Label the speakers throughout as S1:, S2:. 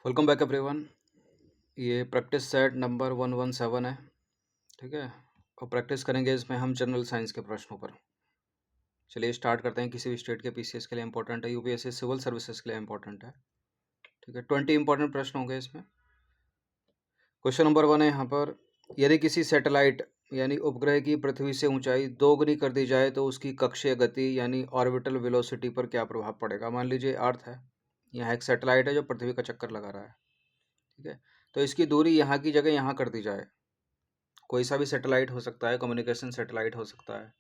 S1: Welcome back everyone. ये practice set number 117 है। ठीक है। और प्रैक्टिस करेंगे इसमें हम जनरल साइंस के प्रश्नों पर। चलिए स्टार्ट करते हैं। किसी भी स्टेट के पीसीएस के लिए इंपॉर्टेंट है, यूपीएससी सिविल सर्विसेज के लिए इंपॉर्टेंट है। ठीक है, 20 इंपॉर्टेंट प्रश्न होंगे इसमें। क्वेश्चन नंबर 1 है यहाँ पर, यदि किसी सैटेलाइट यानी उपग्रह की पृथ्वी से ऊंचाई दोगुनी कर दी जाए तो उसकी कक्षीय गति यानी ऑर्बिटल वेलोसिटी पर क्या प्रभाव पड़ेगा। मान लीजिए अर्थ है, यहाँ एक सैटेलाइट है जो पृथ्वी का चक्कर लगा रहा है। ठीक है, तो इसकी दूरी यहाँ की जगह यहाँ कर दी जाए। कोई सा भी सैटेलाइट हो सकता है, कम्युनिकेशन सैटेलाइट हो सकता है।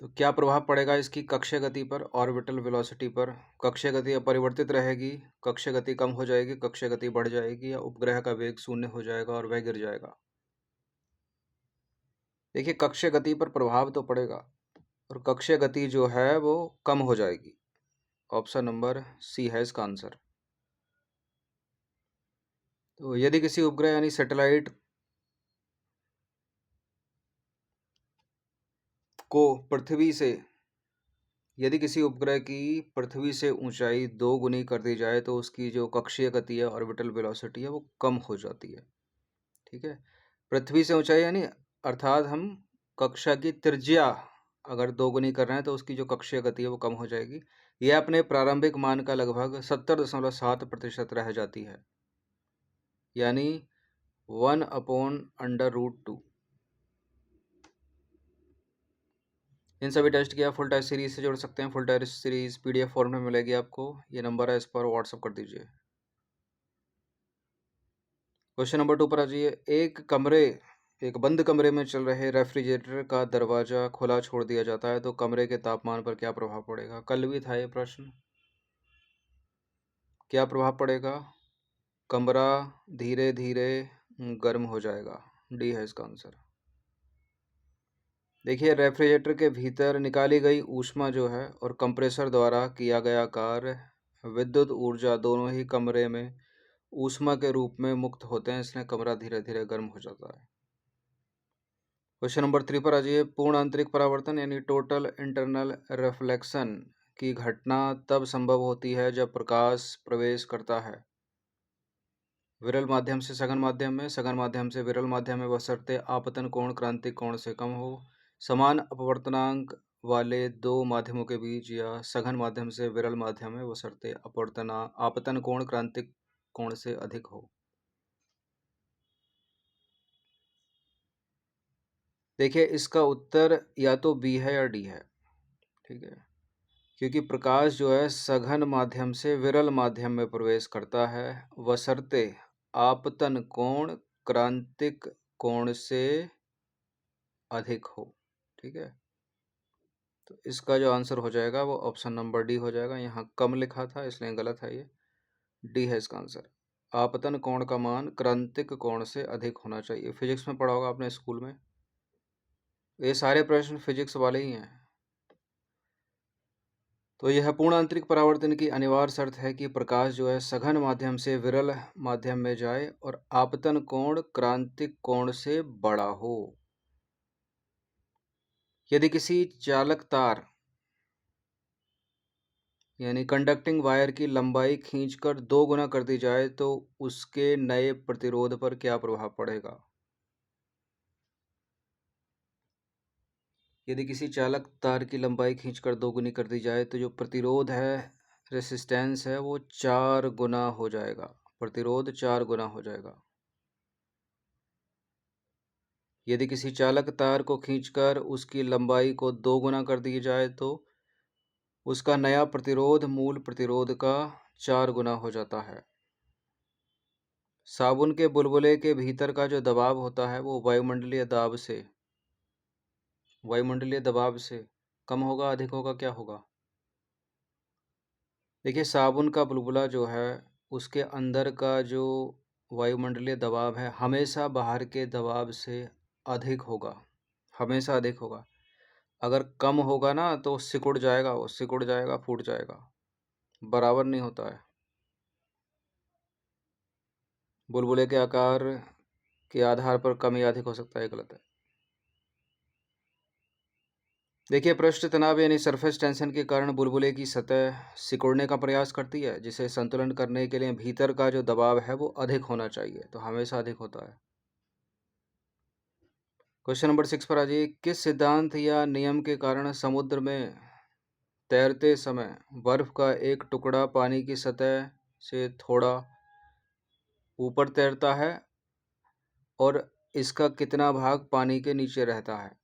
S1: तो क्या प्रभाव पड़ेगा इसकी कक्षीय गति पर, ऑर्बिटल वेलोसिटी पर। कक्षीय गति अपरिवर्तित रहेगी, कक्षीय गति कम हो जाएगी, कक्षीय गति बढ़ जाएगी, या उपग्रह का वेग शून्य हो जाएगा और वह गिर जाएगा। देखिए, कक्षीय गति पर प्रभाव तो पड़ेगा और कक्षीय गति जो है वो कम हो जाएगी। ऑप्शन नंबर सी है इसका आंसर। तो यदि किसी उपग्रह यानी सैटेलाइट को पृथ्वी से यदि किसी उपग्रह की पृथ्वी से ऊंचाई दोगुनी कर दी जाए तो उसकी जो कक्षीय गति है, ऑर्बिटल वेलोसिटी है, वो कम हो जाती है। ठीक है, पृथ्वी से ऊंचाई यानी अर्थात हम कक्षा की त्रिज्या अगर दोगुनी कर रहे हैं तो उसकी जो कक्षीय गति है वो कम हो जाएगी। यह अपने प्रारंभिक मान का लगभग 70.7% रह जाती है, यानी 1/√2। इन सभी टेस्ट की आप फुल टेस्ट सीरीज से जोड़ सकते हैं। Full test series PDF form में मिलेगी आपको। ये नंबर है, इस पर व्हाट्सअप कर दीजिए। क्वेश्चन नंबर 2 पर आ जाइए। एक बंद कमरे में चल रहे रेफ्रिजरेटर का दरवाजा खुला छोड़ दिया जाता है तो कमरे के तापमान पर क्या प्रभाव पड़ेगा। कल भी था ये प्रश्न। क्या प्रभाव पड़ेगा? कमरा धीरे धीरे गर्म हो जाएगा। डी है इसका आंसर। देखिए, रेफ्रिजरेटर के भीतर निकाली गई ऊष्मा जो है और कंप्रेसर द्वारा किया गया कार्य, विद्युत ऊर्जा दोनों ही कमरे में ऊष्मा के रूप में मुक्त होते हैं, इसलिए कमरा धीरे धीरे गर्म हो जाता है। क्वेश्चन नंबर 3 पर आ जाइए। पूर्ण आंतरिक परावर्तन यानी टोटल इंटरनल रिफ्लेक्शन की घटना तब संभव होती है जब प्रकाश प्रवेश करता है विरल माध्यम से सघन माध्यम में, सघन माध्यम से विरल माध्यम में, बशर्ते आपतन कोण क्रांतिक कोण से कम हो, समान अपवर्तनांक वाले दो माध्यमों के बीच, या सघन माध्यम से विरल माध्यम में बशर्ते आपतन कोण क्रांतिक कोण से अधिक हो। देखिए, इसका उत्तर या तो बी है या डी है। ठीक है, क्योंकि प्रकाश जो है सघन माध्यम से विरल माध्यम में प्रवेश करता है बशर्ते आपतन कोण क्रांतिक कोण से अधिक हो। ठीक है, तो इसका जो आंसर हो जाएगा वो ऑप्शन नंबर डी हो जाएगा। यहाँ कम लिखा था इसलिए गलत है, ये डी है इसका आंसर। आपतन कोण का मान क्रांतिक कोण से अधिक होना चाहिए। फिजिक्स में पढ़ा होगा आपने स्कूल में। ये सारे प्रश्न फिजिक्स वाले ही हैं। तो यह पूर्ण आंतरिक परावर्तन की अनिवार्य शर्त है कि प्रकाश जो है सघन माध्यम से विरल माध्यम में जाए और आपतन कोण क्रांतिक कोण से बड़ा हो। यदि किसी चालक तार यानी कंडक्टिंग वायर की लंबाई खींचकर 2 गुना कर दी जाए तो उसके नए प्रतिरोध पर क्या प्रभाव पड़ेगा। यदि किसी चालक तार की लंबाई खींचकर 2 गुनी कर दी जाए तो जो प्रतिरोध है, रेसिस्टेंस है, वो 4 गुना हो जाएगा। प्रतिरोध 4 गुना हो जाएगा। यदि किसी चालक तार को खींचकर उसकी लंबाई को 2 गुना कर दी जाए तो उसका नया प्रतिरोध मूल प्रतिरोध का 4 गुना हो जाता है। साबुन के बुलबुले के भीतर का जो दबाव होता है वो वायुमंडलीय दबाव से कम होगा, अधिक होगा, क्या होगा। देखिए, साबुन का बुलबुला जो है उसके अंदर का जो वायुमंडलीय दबाव है हमेशा बाहर के दबाव से अधिक होगा, हमेशा अधिक होगा। अगर कम होगा ना तो सिकुड़ जाएगा, वो सिकुड़ जाएगा, फूट जाएगा, बराबर नहीं होता है। बुलबुले के आकार के आधार पर कम या अधिक हो सकता है, गलत है। देखिए, पृष्ठ तनाव यानी सरफेस टेंशन के कारण बुलबुले की सतह सिकुड़ने का प्रयास करती है, जिसे संतुलन करने के लिए भीतर का जो दबाव है वो अधिक होना चाहिए, तो हमेशा अधिक होता है। क्वेश्चन नंबर 6 पर आ जाइए। किस सिद्धांत या नियम के कारण समुद्र में तैरते समय बर्फ का एक टुकड़ा पानी की सतह से थोड़ा ऊपर तैरता है और इसका कितना भाग पानी के नीचे रहता है?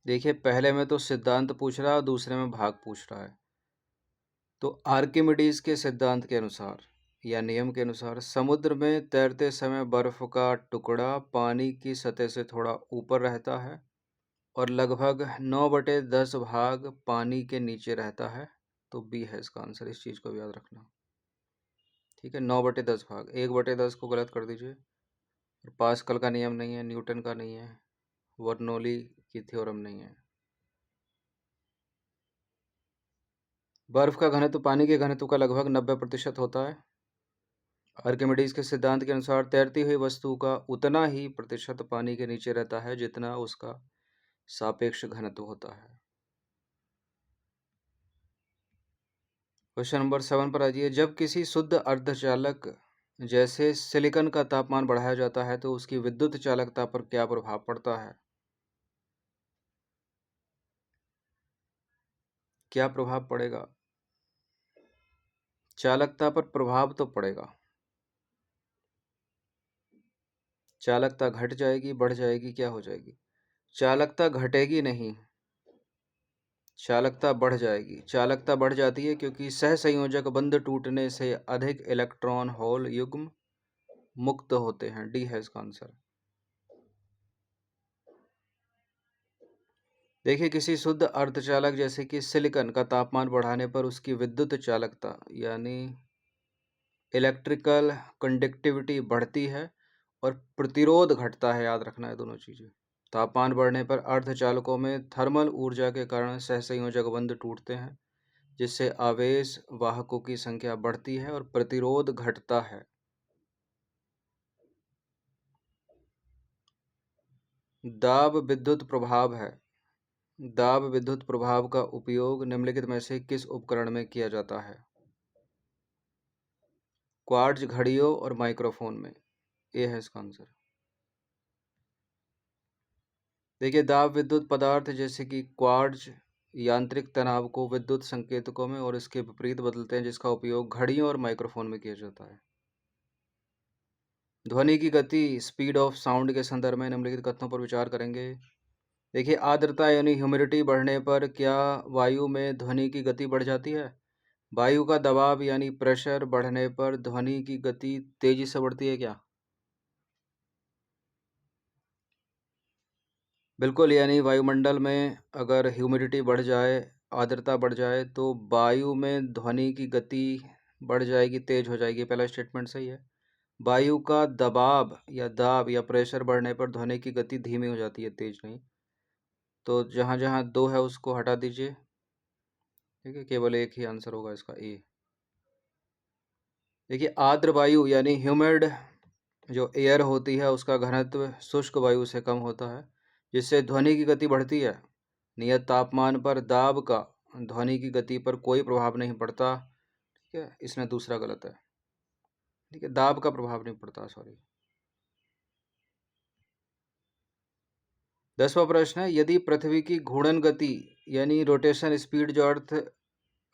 S1: देखिए, पहले में तो सिद्धांत पूछ रहा है और दूसरे में भाग पूछ रहा है। तो आर्किमिडीज के सिद्धांत के अनुसार या नियम के अनुसार समुद्र में तैरते समय बर्फ का टुकड़ा पानी की सतह से थोड़ा ऊपर रहता है और लगभग 9/10 भाग पानी के नीचे रहता है। तो बी है इसका आंसर, इस चीज़ को भी याद रखना। ठीक है, 9/10 भाग, 1/10 को गलत कर दीजिए। और पास्कल का नियम नहीं है, न्यूटन का नहीं है, बर्नौली की थ्योरम नहीं है। बर्फ का घनत्व पानी के घनत्व का लगभग 90% होता है। आर्किमिडीज के सिद्धांत के अनुसार तैरती हुई वस्तु का उतना ही प्रतिशत पानी के नीचे रहता है जितना उसका सापेक्ष घनत्व होता है। क्वेश्चन नंबर 7 पर आ जाइए। जब किसी शुद्ध अर्धचालक जैसे सिलिकॉन का तापमान बढ़ाया जाता है तो उसकी विद्युत चालकता पर क्या प्रभाव पड़ता है? क्या प्रभाव पड़ेगा? चालकता पर प्रभाव तो पड़ेगा। चालकता घट जाएगी, बढ़ जाएगी, क्या हो जाएगी? चालकता घटेगी नहीं, चालकता बढ़ जाएगी। चालकता बढ़ जाती है क्योंकि सहसंयोजक बंध टूटने से अधिक इलेक्ट्रॉन होल युग्म मुक्त होते हैं। डी है इसका आंसर। देखिए, किसी शुद्ध अर्धचालक जैसे कि सिलिकॉन का तापमान बढ़ाने पर उसकी विद्युत चालकता यानी इलेक्ट्रिकल कंडक्टिविटी बढ़ती है और प्रतिरोध घटता है। याद रखना है दोनों चीजें। तापमान बढ़ने पर अर्धचालकों में थर्मल ऊर्जा के कारण सहसंयोजक बंध टूटते हैं, जिससे आवेश वाहकों की संख्या बढ़ती है और प्रतिरोध घटता है। दाब विद्युत प्रभाव है। दाब विद्युत प्रभाव का उपयोग निम्नलिखित में से किस उपकरण में किया जाता है? क्वार्ट्ज घड़ियों और माइक्रोफोन में। ये है इसका आंसर। देखिए, दाब विद्युत पदार्थ जैसे कि क्वार्ट्ज यांत्रिक तनाव को विद्युत संकेतकों में और इसके विपरीत बदलते हैं, जिसका उपयोग घड़ियों और माइक्रोफोन में किया जाता है। ध्वनि की गति स्पीड ऑफ साउंड के संदर्भ में निम्नलिखित कथनों पर विचार करेंगे। देखिए, आर्द्रता यानी ह्यूमिडिटी बढ़ने पर क्या वायु में ध्वनि की गति बढ़ जाती है? वायु का दबाव यानी प्रेशर बढ़ने पर ध्वनि की गति तेजी से बढ़ती है क्या? बिल्कुल, यानी वायुमंडल में अगर ह्यूमिडिटी बढ़ जाए, आर्द्रता बढ़ जाए तो वायु में ध्वनि की गति बढ़ जाएगी, तेज हो जाएगी। पहला स्टेटमेंट सही है। वायु का दबाव या दाब या प्रेशर बढ़ने पर ध्वनि की गति धीमी हो जाती है, तेज नहीं। तो जहाँ जहाँ दो है उसको हटा दीजिए। ठीक है, केवल एक ही आंसर होगा इसका, ए। देखिए, आर्द्र वायु यानी ह्यूमिड जो एयर होती है उसका घनत्व शुष्क वायु से कम होता है, जिससे ध्वनि की गति बढ़ती है। नियत तापमान पर दाब का ध्वनि की गति पर कोई प्रभाव नहीं पड़ता। ठीक है, इसमें दूसरा गलत है। ठीक है, दाब का प्रभाव नहीं पड़ता, सॉरी। 10वां प्रश्न है, यदि पृथ्वी की घूर्णन गति यानी रोटेशन स्पीड जो अर्थ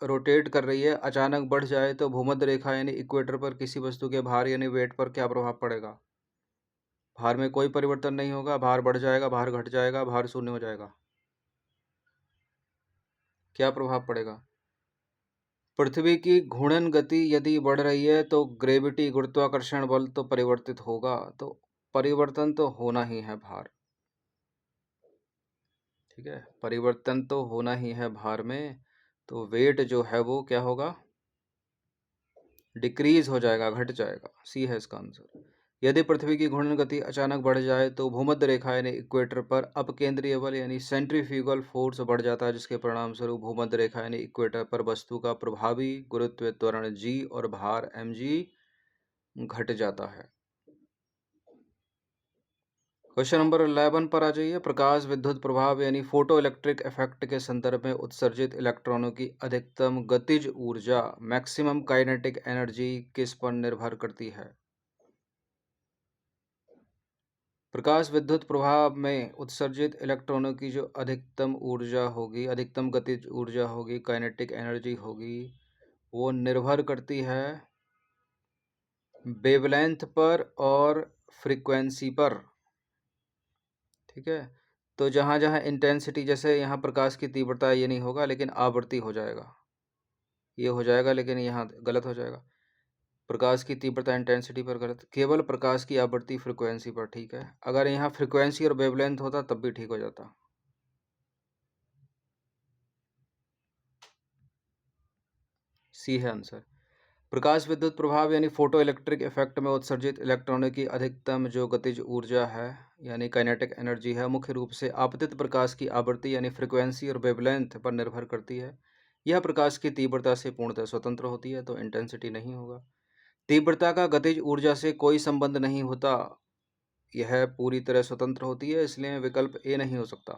S1: रोटेट कर रही है अचानक बढ़ जाए तो भूमध्य रेखा यानी इक्वेटर पर किसी वस्तु के भार यानी वेट पर क्या प्रभाव पड़ेगा? भार में कोई परिवर्तन नहीं होगा, भार बढ़ जाएगा, भार घट जाएगा, भार शून्य हो जाएगा। क्या प्रभाव पड़ेगा? पृथ्वी की घूर्णन गति यदि बढ़ रही है तो ग्रेविटी गुरुत्वाकर्षण बल तो परिवर्तित होगा, तो परिवर्तन तो होना ही है भार। ठीक है, परिवर्तन तो होना ही है भार में। तो वेट जो है वो क्या होगा? डिक्रीज हो जाएगा, घट जाएगा। सी है इसका आंसर। यदि पृथ्वी की घूर्णन गति अचानक बढ़ जाए तो भूमध्य रेखा यानी इक्वेटर पर अपकेंद्रीय बल यानी सेंट्रीफ्यूगल फोर्स बढ़ जाता है, जिसके परिणाम स्वरूप भूमध्य रेखा यानी इक्वेटर पर वस्तु का प्रभावी गुरुत्व त्वरण जी और भार mg घट जाता है। क्वेश्चन नंबर 11 पर आ जाइए। प्रकाश विद्युत प्रभाव यानी फोटो इलेक्ट्रिक इफेक्ट के संदर्भ में उत्सर्जित इलेक्ट्रॉनों की अधिकतम गतिज ऊर्जा मैक्सिमम काइनेटिक एनर्जी किस पर निर्भर करती है? प्रकाश विद्युत प्रभाव में उत्सर्जित इलेक्ट्रॉनों की जो अधिकतम ऊर्जा होगी, अधिकतम गतिज ऊर्जा होगी, काइनेटिक एनर्जी होगी, वो निर्भर करती है वेवलेंथ पर और फ्रीक्वेंसी पर। ठीक है, तो जहाँ जहाँ इंटेंसिटी, जैसे यहाँ प्रकाश की तीव्रता ये नहीं होगा लेकिन आवृत्ति हो जाएगा, ये हो जाएगा लेकिन यहाँ गलत हो जाएगा। प्रकाश की तीव्रता इंटेंसिटी पर गलत, केवल प्रकाश की आवृत्ति फ्रीक्वेंसी पर ठीक है। अगर यहाँ फ्रीक्वेंसी और वेवलेंथ होता तब भी ठीक हो जाता। सी है आंसर। प्रकाश विद्युत प्रभाव यानी फोटो इलेक्ट्रिक इफेक्ट में उत्सर्जित इलेक्ट्रॉनों की अधिकतम जो गतिज ऊर्जा है यानी काइनेटिक एनर्जी है, मुख्य रूप से आपतित प्रकाश की आवृत्ति यानी फ्रीक्वेंसी और वेवलेंथ पर निर्भर करती है। यह प्रकाश की तीव्रता से पूर्णतः स्वतंत्र होती है, तो इंटेंसिटी नहीं होगा। तीव्रता का गतिज ऊर्जा से कोई संबंध नहीं होता, यह पूरी तरह स्वतंत्र होती है, इसलिए विकल्प ए नहीं हो सकता।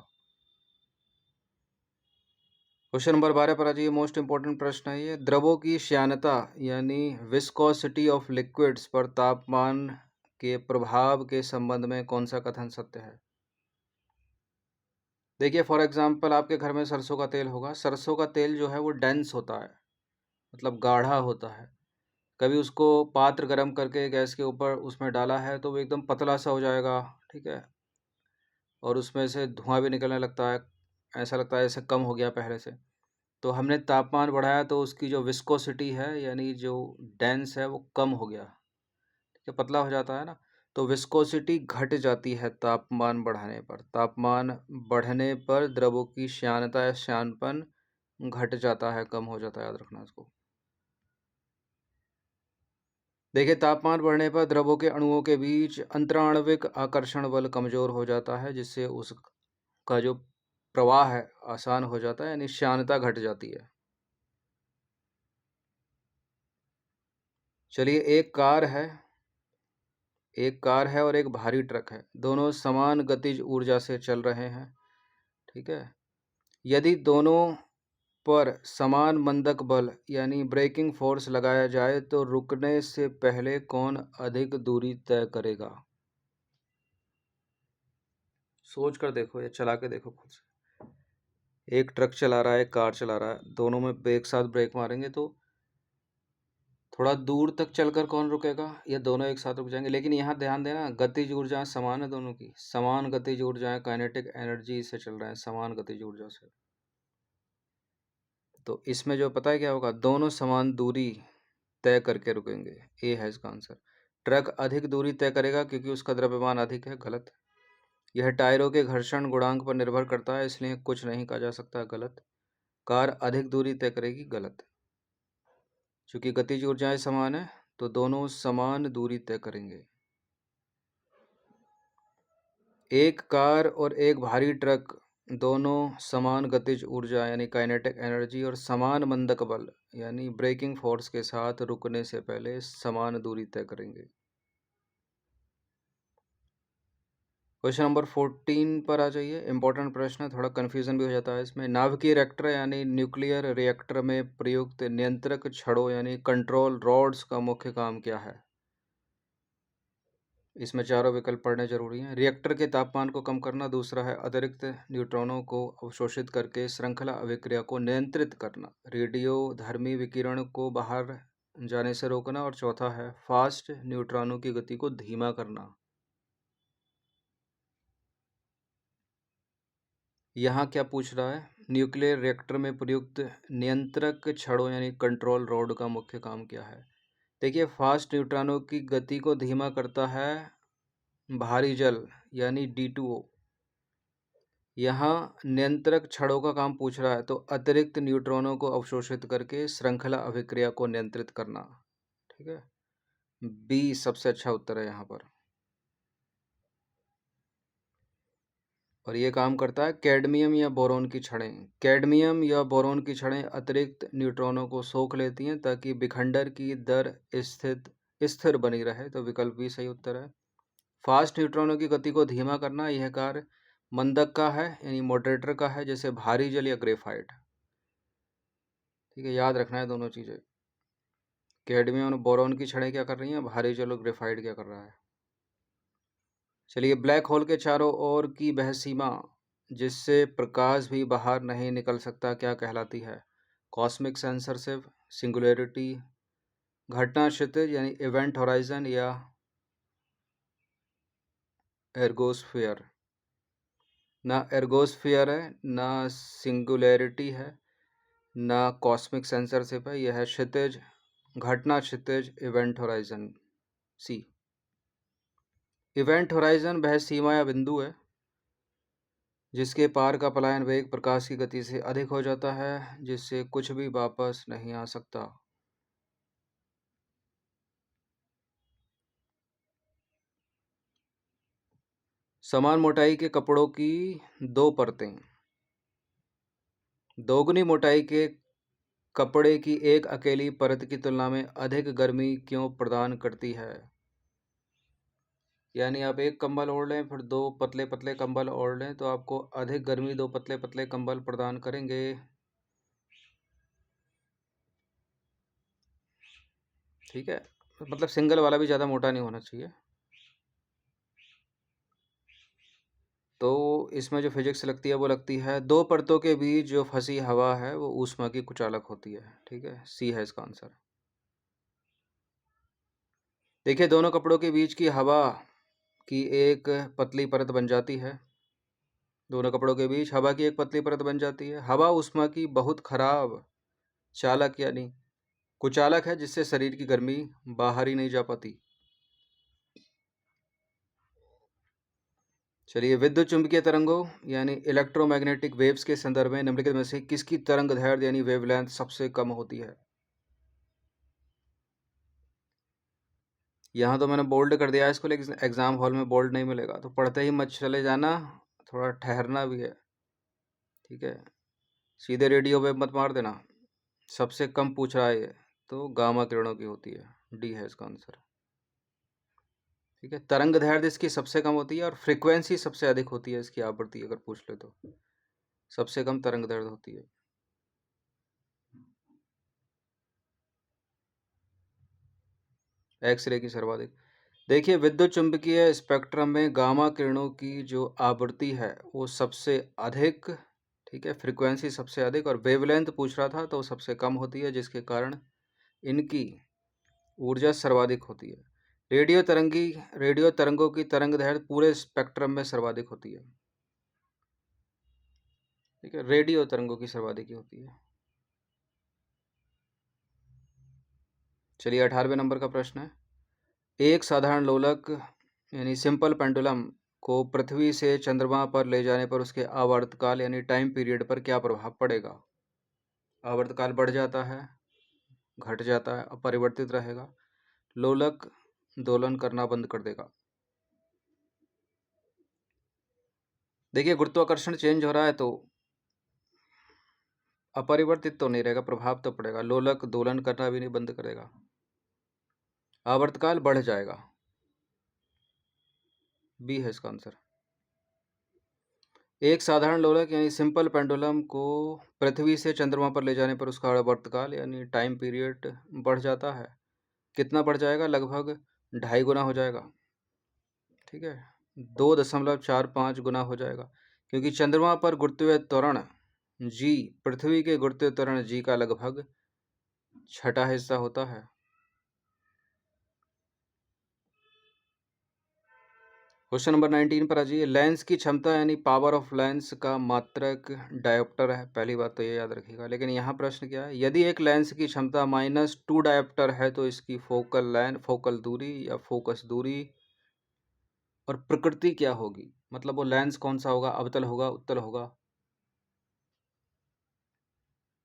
S1: क्वेश्चन नंबर 12 पर आ जाइए। मोस्ट इंपॉर्टेंट प्रश्न है ये। द्रवों की श्यानता यानी विस्कोसिटी ऑफ लिक्विड्स पर तापमान के प्रभाव के संबंध में कौन सा कथन सत्य है? देखिए, फॉर एग्जांपल आपके घर में सरसों का तेल होगा। सरसों का तेल जो है वो डेंस होता है, मतलब गाढ़ा होता है। कभी उसको पात्र गर्म करके गैस के ऊपर उसमें डाला है तो वो एकदम पतला सा हो जाएगा, ठीक है, और उसमें से धुआं भी निकलने लगता है, ऐसा लगता है जैसे कम हो गया पहले से। तो हमने तापमान बढ़ाया तो उसकी जो विस्कोसिटी है यानी जो डेंस है वो कम हो गया, ठीक है, पतला हो जाता है ना। तो विस्कोसिटी घट जाती है तापमान बढ़ाने पर। तापमान बढ़ने पर द्रवों की श्यानता या श्यानपन घट जाता है, कम हो जाता है, याद रखना इसको। देखिए, तापमान बढ़ने पर द्रवों के अणुओं के बीच अंतराण्विक आकर्षण बल कमजोर हो जाता है, जिससे उसका जो प्रवाह है आसान हो जाता है, यानी श्यानता घट जाती है। चलिए, एक कार है और एक भारी ट्रक है, दोनों समान गतिज ऊर्जा से चल रहे हैं, ठीक है। यदि दोनों पर समान मंदक बल यानी ब्रेकिंग फोर्स लगाया जाए तो रुकने से पहले कौन अधिक दूरी तय करेगा? सोच कर देखो या चला के देखो खुद से। एक ट्रक चला रहा है, एक कार चला रहा है, दोनों में एक साथ ब्रेक मारेंगे तो थोड़ा दूर तक चलकर कौन रुकेगा? ये दोनों एक साथ रुक जाएंगे। लेकिन यहाँ ध्यान देना, गतिज ऊर्जाएं समान है दोनों की, समान गतिज ऊर्जाएं काइनेटिक एनर्जी से चल रहे हैं, समान गतिज ऊर्जा से। तो इसमें जो पता है क्या होगा, दोनों समान दूरी तय करके रुकेंगे। ए है इसका आंसर। ट्रक अधिक दूरी तय करेगा क्योंकि उसका द्रव्यमान अधिक है, गलत। यह टायरों के घर्षण गुणांक पर निर्भर करता है, इसलिए कुछ नहीं कहा जा सकता, गलत। कार अधिक दूरी तय करेगी, गलत। चूंकि गतिज ऊर्जाएं समान है तो दोनों समान दूरी तय करेंगे। एक कार और एक भारी ट्रक दोनों समान गतिज ऊर्जा यानी काइनेटिक एनर्जी और समान मंदक बल यानी ब्रेकिंग फोर्स के साथ रुकने से पहले समान दूरी तय करेंगे। क्वेश्चन नंबर 14 पर आ जाइए। इंपॉर्टेंट प्रश्न है, थोड़ा कन्फ्यूजन भी हो जाता है इसमें। नाभिकीय रिएक्टर यानी न्यूक्लियर रिएक्टर में प्रयुक्त नियंत्रक छड़ों यानी कंट्रोल रॉड्स का मुख्य काम क्या है? इसमें चारों विकल्प पढ़ने जरूरी हैं। रिएक्टर के तापमान को कम करना, दूसरा है अतिरिक्त न्यूट्रॉनों को अवशोषित करके श्रृंखला अभिक्रिया को नियंत्रित करना, रेडियो धर्मी विकिरण को बाहर जाने से रोकना, और चौथा है फास्ट न्यूट्रॉनों की गति को धीमा करना। यहाँ क्या पूछ रहा है, न्यूक्लियर रिएक्टर में प्रयुक्त नियंत्रक छड़ों यानी कंट्रोल रॉड का मुख्य काम क्या है? देखिए, फास्ट न्यूट्रॉनों की गति को धीमा करता है भारी जल यानी D2O। यहाँ नियंत्रक छड़ों का काम पूछ रहा है तो अतिरिक्त न्यूट्रॉनों को अवशोषित करके श्रृंखला अभिक्रिया को नियंत्रित करना, ठीक है। बी सबसे अच्छा उत्तर है यहाँ पर। और ये काम करता है कैडमियम या बोरोन की छड़ें। कैडमियम या बोरोन की छड़ें अतिरिक्त न्यूट्रॉनों को सोख लेती हैं ताकि विखंडन की दर स्थिर बनी रहे, तो विकल्प भी सही उत्तर है। फास्ट न्यूट्रॉनों की गति को धीमा करना यह कार्य मंदक का है यानी मॉडरेटर का है, जैसे भारी जल या ग्रेफाइट। ठीक है, याद रखना है दोनों चीज़ें। कैडमियम और बोरॉन की छड़ें क्या कर रही हैं, भारी जल और ग्रेफाइट क्या कर रहा है। चलिए, ब्लैक होल के चारों ओर की वह सीमा जिससे प्रकाश भी बाहर नहीं निकल सकता क्या कहलाती है, कॉस्मिक सेंसरशिप, सिंगुलैरिटी, घटना क्षितिज यानी इवेंट होराइजन, या एर्गोस्फीयर। ना एर्गोस्फीयर है, ना सिंगुलैरिटी है, ना कॉस्मिक सेंसरशिप है, यह है क्षितिज, घटना क्षितिज, इवेंट होराइजन। सी। इवेंट होराइजन वह सीमा या बिंदु है जिसके पार का पलायन वेग प्रकाश की गति से अधिक हो जाता है, जिससे कुछ भी वापस नहीं आ सकता। समान मोटाई के कपड़ों की दो परतें दोगुनी मोटाई के कपड़े की एक अकेली परत की तुलना में अधिक गर्मी क्यों प्रदान करती है। यानी आप एक कंबल ओढ़ लें फिर दो पतले पतले कंबल ओढ़ लें तो आपको अधिक गर्मी दो पतले पतले कंबल प्रदान करेंगे। ठीक है, मतलब सिंगल वाला भी ज़्यादा मोटा नहीं होना चाहिए। तो इसमें जो फिजिक्स लगती है वो लगती है दो परतों के बीच जो फंसी हवा है वो ऊष्मा की कुचालक होती है। ठीक है, सी है इसका आंसर। देखिए, दोनों कपड़ों के बीच की हवा की एक पतली परत बन जाती है। दोनों कपड़ों के बीच हवा की एक पतली परत बन जाती है। हवा ऊष्मा की बहुत खराब चालक यानी कुचालक है, जिससे शरीर की गर्मी बाहर ही नहीं जा पाती। चलिए, विद्युत चुंबकीय तरंगों यानी इलेक्ट्रोमैग्नेटिक वेव्स के संदर्भ में निम्नलिखित में से किसकी तरंग दैर्ध्य यानी वेवलेंथ सबसे कम होती है। यहाँ तो मैंने बोल्ड कर दिया है इसको, लेकिन एग्जाम हॉल में बोल्ड नहीं मिलेगा, तो पढ़ते ही मत चले जाना, थोड़ा ठहरना भी है। ठीक है, सीधे रेडियो वेव मत मार देना। सबसे कम पूछ रहा है ये, तो गामा किरणों की होती है। डी है इसका आंसर। ठीक है, तरंग दैर्ध्य इसकी सबसे कम होती है और फ्रीक्वेंसी सबसे अधिक होती है इसकी आवृत्ति अगर पूछ ले तो सबसे कम तरंग दैर्ध्य होती है। एक्सरे की सर्वाधिक। देखिए, विद्युत चुंबकीय स्पेक्ट्रम में गामा किरणों की जो आवृत्ति है वो सबसे अधिक, ठीक है, फ्रीक्वेंसी सबसे अधिक, और वेवलेंथ पूछ रहा था तो सबसे कम होती है, जिसके कारण इनकी ऊर्जा सर्वाधिक होती है। रेडियो तरंगों की तरंग दैर्ध्य पूरे स्पेक्ट्रम में सर्वाधिक होती है। ठीक है, रेडियो तरंगों की सर्वाधिक ही होती है। चलिए, 18वें नंबर का प्रश्न है, एक साधारण लोलक यानी सिंपल पेंडुलम को पृथ्वी से चंद्रमा पर ले जाने पर उसके आवर्तकाल यानी टाइम पीरियड पर क्या प्रभाव पड़ेगा। आवर्तकाल बढ़ जाता है, घट जाता है, अपरिवर्तित रहेगा, लोलक दोलन करना बंद कर देगा। देखिए, गुरुत्वाकर्षण चेंज हो रहा है तो अपरिवर्तित तो नहीं रहेगा, प्रभाव तो पड़ेगा। लोलक दोलन करना भी नहीं बंद करेगा, आवर्तकाल बढ़ जाएगा। बी है इसका आंसर। एक साधारण लोलक यानी सिंपल पेंडुलम को पृथ्वी से चंद्रमा पर ले जाने पर उसका आवर्तकाल यानी टाइम पीरियड बढ़ जाता है। कितना बढ़ जाएगा, लगभग 2.5 गुना हो जाएगा। ठीक है, 2.45 गुना हो जाएगा, क्योंकि चंद्रमा पर गुरुत्वीय त्वरण जी पृथ्वी के गुरुत्वीय त्वरण जी का लगभग छठा हिस्सा होता है। क्वेश्चन नंबर 19 पर आ जाइए। लेंस की क्षमता यानी पावर ऑफ लेंस का मात्रक डायोप्टर है, पहली बात तो ये याद रखिएगा। लेकिन यहाँ प्रश्न क्या है, यदि एक लेंस की क्षमता -2 डायोप्टर है तो इसकी फोकल दूरी या फोकस दूरी और प्रकृति क्या होगी, मतलब वो लेंस कौन सा होगा, अवतल होगा, उत्तल होगा।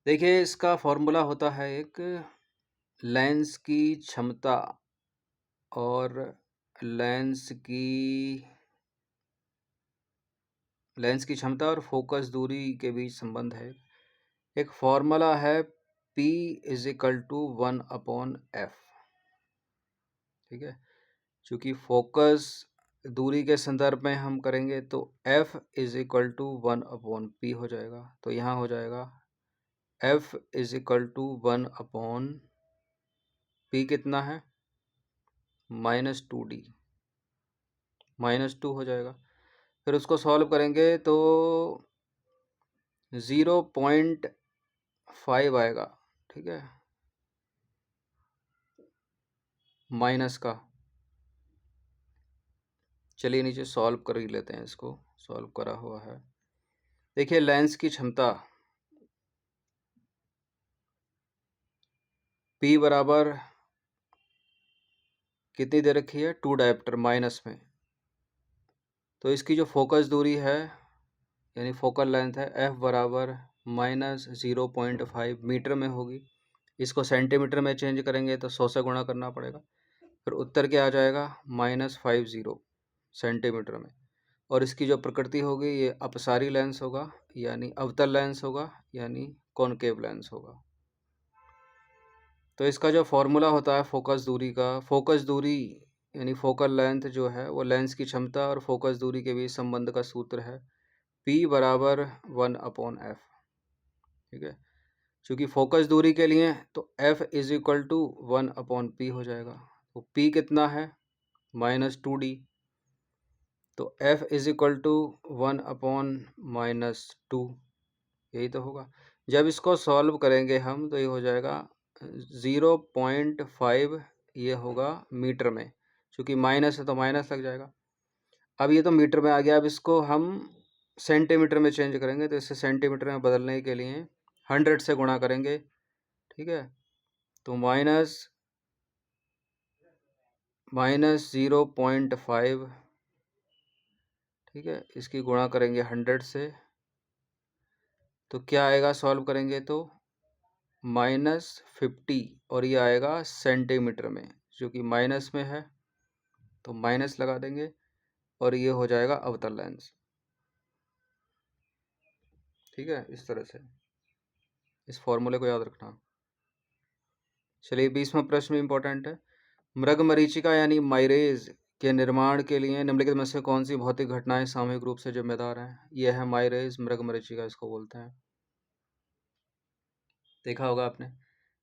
S1: देखिए, इसका फॉर्मूला होता है एक लेंस की क्षमता और लेंस की क्षमता और फोकस दूरी के बीच संबंध है। एक फॉर्मूला है P = 1/f। ठीक है, चूंकि फोकस दूरी के संदर्भ में हम करेंगे तो F is equal to 1/p हो जाएगा। तो यहाँ हो जाएगा F is equal to 1/p कितना है, -2d, -2 हो जाएगा। फिर उसको सॉल्व करेंगे तो 0.5 आएगा, ठीक है, माइनस का। चलिए नीचे सॉल्व कर ही लेते हैं, इसको सॉल्व करा हुआ है। देखिए लेंस की क्षमता P बराबर कितनी दे रखी है, 2 डायप्टर माइनस में। तो इसकी जो फोकस दूरी है यानी फोकल लेंथ है F बराबर -0.5 मीटर में होगी। इसको सेंटीमीटर में चेंज करेंगे तो 100 से गुणा करना पड़ेगा। फिर उत्तर क्या आ जाएगा, -50 सेंटीमीटर में। और इसकी जो प्रकृति होगी ये अपसारी लेंस होगा, यानी अवतल लेंस होगा, यानी कॉनकेव लेंस होगा। तो इसका जो फॉर्मूला होता है फोकस दूरी का, फोकस दूरी यानी फोकल लेंथ जो है वो लेंस की क्षमता और फोकस दूरी के बीच संबंध का सूत्र है P बराबर 1/f, ठीक है। चूँकि फोकस दूरी के लिए तो F is equal to 1/p हो जाएगा। तो P कितना है, -2d। तो F इज इक्वल टू 1/-2, यही तो होगा। जब इसको सॉल्व करेंगे हम तो ये हो जाएगा 0.5, ये होगा मीटर में, क्योंकि माइनस है तो माइनस लग जाएगा। अब ये तो मीटर में आ गया, अब इसको हम सेंटीमीटर में चेंज करेंगे। तो इसे सेंटीमीटर में बदलने के लिए 100 से गुणा करेंगे, ठीक है। तो -0.5, ठीक है, इसकी गुणा करेंगे 100 से, तो क्या आएगा, सॉल्व करेंगे तो -50, और ये आएगा सेंटीमीटर में। क्योंकि माइनस में है तो माइनस लगा देंगे, और ये हो जाएगा अवतल लेंस, ठीक है। इस तरह से इस फॉर्मूले को याद रखना। चलिए 20वां प्रश्न भी इंपॉर्टेंट है। मृगमरीचिका यानी माइरेज के निर्माण के लिए निम्नलिखित में से कौन सी भौतिक घटनाएं सामूहिक रूप से जिम्मेदार हैं। यह है माइरेज, मृगमरीचिका इसको बोलते हैं। देखा होगा आपने,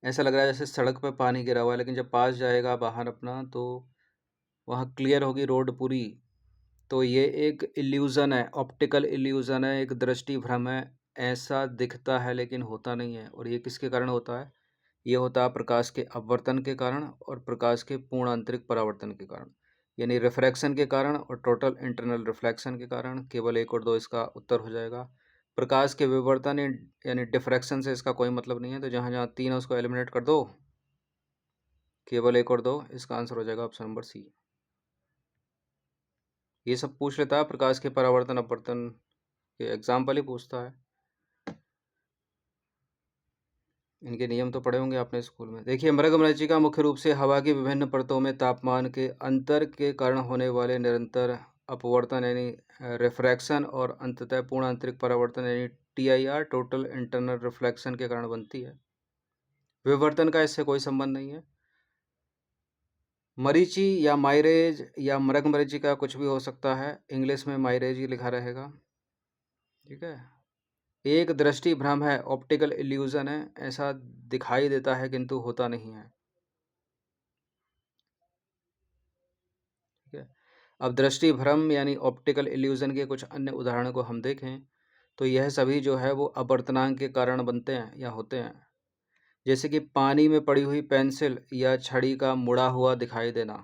S1: ऐसा लग रहा है जैसे सड़क पे पानी गिरा हुआ है, लेकिन जब पास जाएगा बाहर अपना तो वहाँ क्लियर होगी रोड पूरी। तो ये एक इल्यूज़न है, ऑप्टिकल इल्यूज़न है, एक दृष्टि भ्रम है। ऐसा दिखता है लेकिन होता नहीं है। और ये किसके कारण होता है, ये होता है प्रकाश के अपवर्तन के कारण और प्रकाश के पूर्ण आंतरिक परावर्तन के कारण, यानी रिफ्रैक्शन के कारण और टोटल इंटरनल रिफ्लेक्शन के कारण। केवल 1 और 2 इसका उत्तर हो जाएगा। प्रकाश के विवर्तन यानी डिफ्रैक्शन से इसका कोई मतलब नहीं है। तो जहाँ जहाँ 3 है उसको एलिमिनेट कर दो, केवल 1 और 2, इसका आंसर हो जाएगा ऑप्शन नंबर सी। ये सब पूछ लेता है, प्रकाश के परावर्तन अपवर्तन के एग्जाम्पल ही पूछता है। इनके नियम तो पढ़े होंगे आपने स्कूल में। देखिए मृगमरीचिका मुख्य रूप से हवा की विभिन्न परतों में तापमान के अंतर के कारण होने वाले निरंतर अपवर्तन यानी रिफ्रैक्शन और अंततः पूर्ण आंतरिक परावर्तन यानी TIR, टोटल इंटरनल रिफ्लेक्शन के कारण बनती है। विवर्तन का इससे कोई संबंध नहीं है। मरीचि या माइरेज या मृगमरीचिका कुछ भी हो सकता है, इंग्लिश में माइरेज ही लिखा रहेगा, ठीक है। एक दृष्टि भ्रम है, ऑप्टिकल इल्यूजन है, ऐसा दिखाई देता है किंतु होता नहीं है, ठीक है। अब दृष्टि भ्रम यानी ऑप्टिकल इल्यूजन के कुछ अन्य उदाहरणों को हम देखें तो यह सभी जो है वो अपवर्तनांक के कारण बनते हैं या होते हैं। जैसे कि पानी में पड़ी हुई पेंसिल या छड़ी का मुड़ा हुआ दिखाई देना,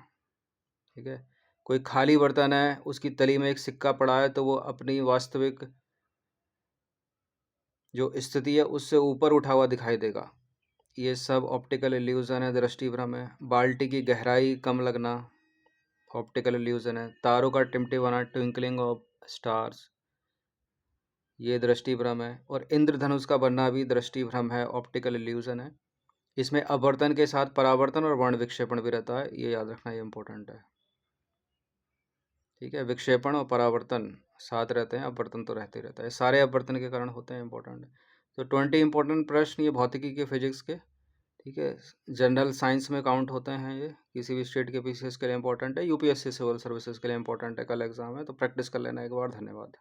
S1: ठीक है। कोई खाली बर्तन है, उसकी तली में एक सिक्का पड़ा है तो वो अपनी वास्तविक जो स्थिति है उससे ऊपर उठा हुआ दिखाई देगा। ये सब ऑप्टिकल इल्यूजन है, दृष्टि भ्रम है। बाल्टी की गहराई कम लगना ऑप्टिकल इल्यूजन है। तारों का टिमटिमाना, ट्विंकलिंग ऑफ स्टार्स, ये दृष्टि भ्रम है। और इंद्रधनुष का बनना भी दृष्टि भ्रम है, ऑप्टिकल इल्यूजन है। इसमें अपवर्तन के साथ परावर्तन और वर्ण विक्षेपण भी रहता है, ये याद रखना, ये इंपॉर्टेंट है, ठीक है। विक्षेपण और परावर्तन साथ रहते हैं, अपवर्तन तो रहते ही रहता है, सारे अपवर्तन के कारण होते हैं, इंपॉर्टेंट है। तो 20 इंपॉर्टेंट प्रश्न ये भौतिकी के, फिजिक्स के, ठीक है। जनरल साइंस में काउंट होते हैं ये, किसी भी स्टेट के पीसीएस के लिए इंपॉर्टेंट है, यूपीएससी सिविल सर्विसेज के लिए इंपॉर्टेंट है, कल एग्जाम है तो प्रैक्टिस कर लेना एक बार। धन्यवाद।